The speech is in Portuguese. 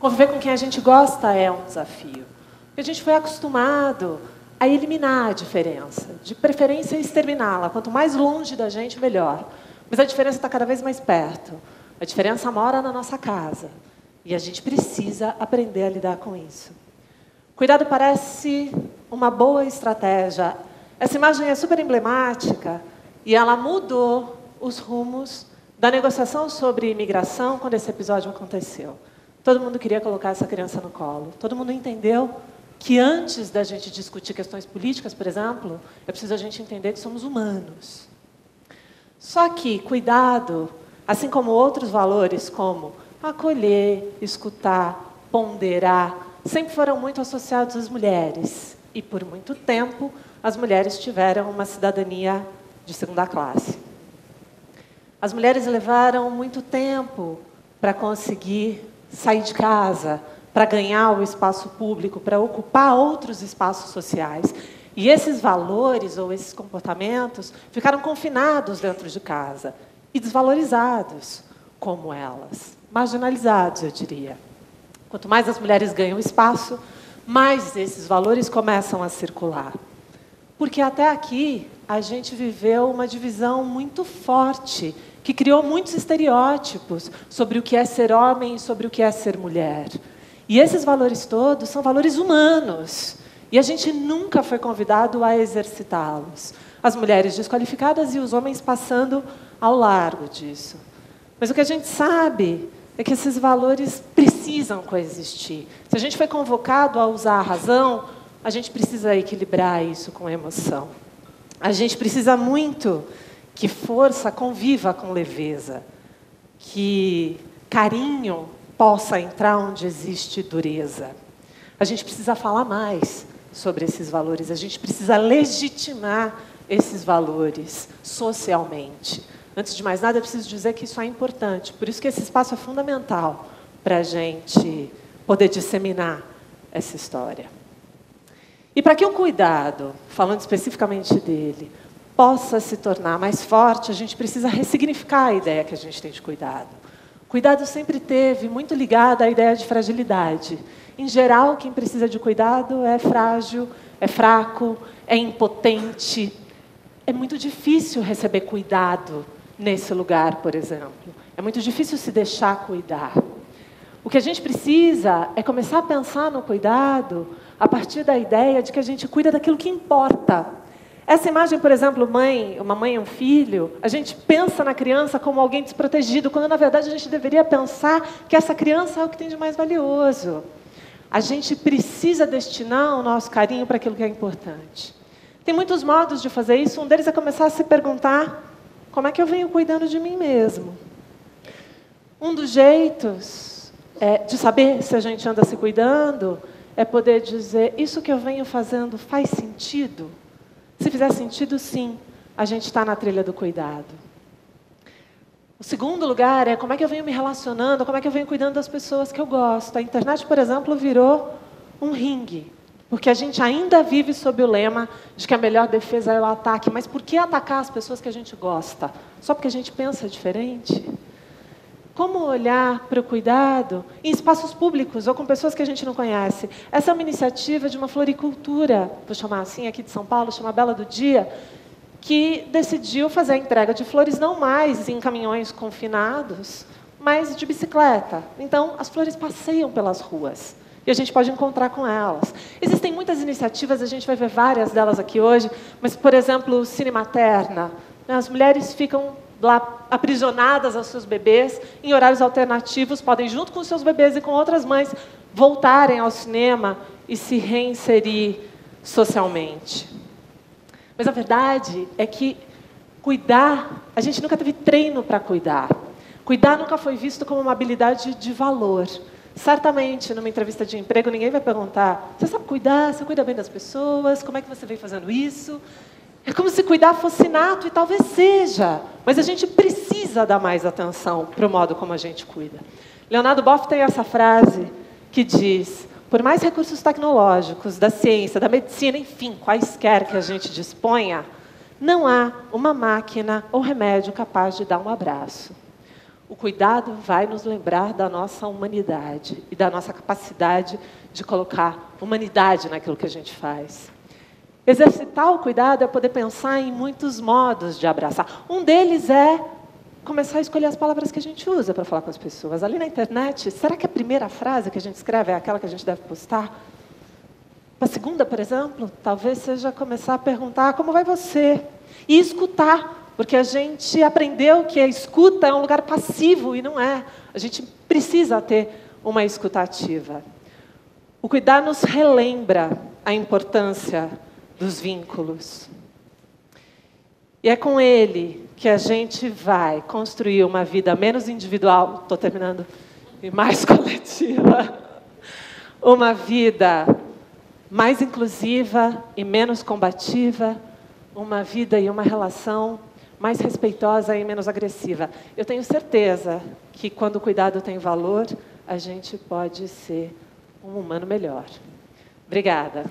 Conviver com quem a gente gosta é um desafio. Porque a gente foi acostumado a eliminar a diferença, de preferência exterminá-la. Quanto mais longe da gente, melhor. Mas a diferença está cada vez mais perto. A diferença mora na nossa casa. E a gente precisa aprender a lidar com isso. Cuidado parece uma boa estratégia. Essa imagem é super emblemática e ela mudou os rumos da negociação sobre imigração quando esse episódio aconteceu. Todo mundo queria colocar essa criança no colo. Todo mundo entendeu que antes da gente discutir questões políticas, por exemplo, é preciso a gente entender que somos humanos. Só que cuidado, assim como outros valores como acolher, escutar, ponderar, sempre foram muito associados às mulheres. E, por muito tempo, as mulheres tiveram uma cidadania de segunda classe. As mulheres levaram muito tempo para conseguir sair de casa, para ganhar o espaço público, para ocupar outros espaços sociais. E esses valores ou esses comportamentos ficaram confinados dentro de casa e desvalorizados, como elas. Marginalizados, eu diria. Quanto mais as mulheres ganham espaço, mais esses valores começam a circular. Porque até aqui a gente viveu uma divisão muito forte, que criou muitos estereótipos sobre o que é ser homem e sobre o que é ser mulher. E esses valores todos são valores humanos. E a gente nunca foi convidado a exercitá-los. As mulheres desqualificadas e os homens passando ao largo disso. Mas o que a gente sabe é que esses valores precisam coexistir. Se a gente foi convocado a usar a razão, a gente precisa equilibrar isso com a emoção. A gente precisa muito que força conviva com leveza, que carinho possa entrar onde existe dureza. A gente precisa falar mais sobre esses valores, a gente precisa legitimar esses valores socialmente. Antes de mais nada, é preciso dizer que isso é importante. Por isso que esse espaço é fundamental para a gente poder disseminar essa história. E para que o cuidado, falando especificamente dele, possa se tornar mais forte, a gente precisa ressignificar a ideia que a gente tem de cuidado. Cuidado sempre teve muito ligado à ideia de fragilidade. Em geral, quem precisa de cuidado é frágil, é fraco, é impotente. É muito difícil receber cuidado nesse lugar, por exemplo. É muito difícil se deixar cuidar. O que a gente precisa é começar a pensar no cuidado a partir da ideia de que a gente cuida daquilo que importa. Essa imagem, por exemplo, uma mãe e um filho, a gente pensa na criança como alguém desprotegido, quando, na verdade, a gente deveria pensar que essa criança é o que tem de mais valioso. A gente precisa destinar o nosso carinho para aquilo que é importante. Tem muitos modos de fazer isso. Um deles é começar a se perguntar: como é que eu venho cuidando de mim mesmo? Um dos jeitos de saber se a gente anda se cuidando é poder dizer: isso que eu venho fazendo faz sentido? Se fizer sentido, sim, a gente está na trilha do cuidado. O segundo lugar é como é que eu venho me relacionando, como é que eu venho cuidando das pessoas que eu gosto. A internet, por exemplo, virou um ringue. Porque a gente ainda vive sob o lema de que a melhor defesa é o ataque. Mas por que atacar as pessoas que a gente gosta? Só porque a gente pensa diferente? Como olhar para o cuidado em espaços públicos ou com pessoas que a gente não conhece? Essa é uma iniciativa de uma floricultura, vou chamar assim, aqui de São Paulo, chama Bela do Dia, que decidiu fazer a entrega de flores não mais em caminhões confinados, mas de bicicleta. Então, as flores passeiam pelas ruas. E a gente pode encontrar com elas. Existem muitas iniciativas, a gente vai ver várias delas aqui hoje, mas, por exemplo, o Cine Materna. As mulheres ficam lá aprisionadas aos seus bebês, em horários alternativos, podem, junto com os seus bebês e com outras mães, voltarem ao cinema e se reinserir socialmente. Mas a verdade é que cuidar, a gente nunca teve treino para cuidar. Cuidar nunca foi visto como uma habilidade de valor. Certamente, numa entrevista de emprego, ninguém vai perguntar: você sabe cuidar? Você cuida bem das pessoas? Como é que você vem fazendo isso? É como se cuidar fosse inato, e talvez seja. Mas a gente precisa dar mais atenção para o modo como a gente cuida. Leonardo Boff tem essa frase que diz: por mais recursos tecnológicos, da ciência, da medicina, enfim, quaisquer que a gente disponha, não há uma máquina ou remédio capaz de dar um abraço. O cuidado vai nos lembrar da nossa humanidade e da nossa capacidade de colocar humanidade naquilo que a gente faz. Exercitar o cuidado é poder pensar em muitos modos de abraçar. Um deles é começar a escolher as palavras que a gente usa para falar com as pessoas. Ali na internet, será que a primeira frase que a gente escreve é aquela que a gente deve postar? A segunda, por exemplo, talvez seja começar a perguntar como vai você? E escutar. Porque a gente aprendeu que a escuta é um lugar passivo, e não é. A gente precisa ter uma escuta ativa. O cuidar nos relembra a importância dos vínculos. E é com ele que a gente vai construir uma vida menos individual, estou terminando, e mais coletiva. Uma vida mais inclusiva e menos combativa. Uma vida e uma relação mais respeitosa e menos agressiva. Eu tenho certeza que, quando o cuidado tem valor, a gente pode ser um humano melhor. Obrigada.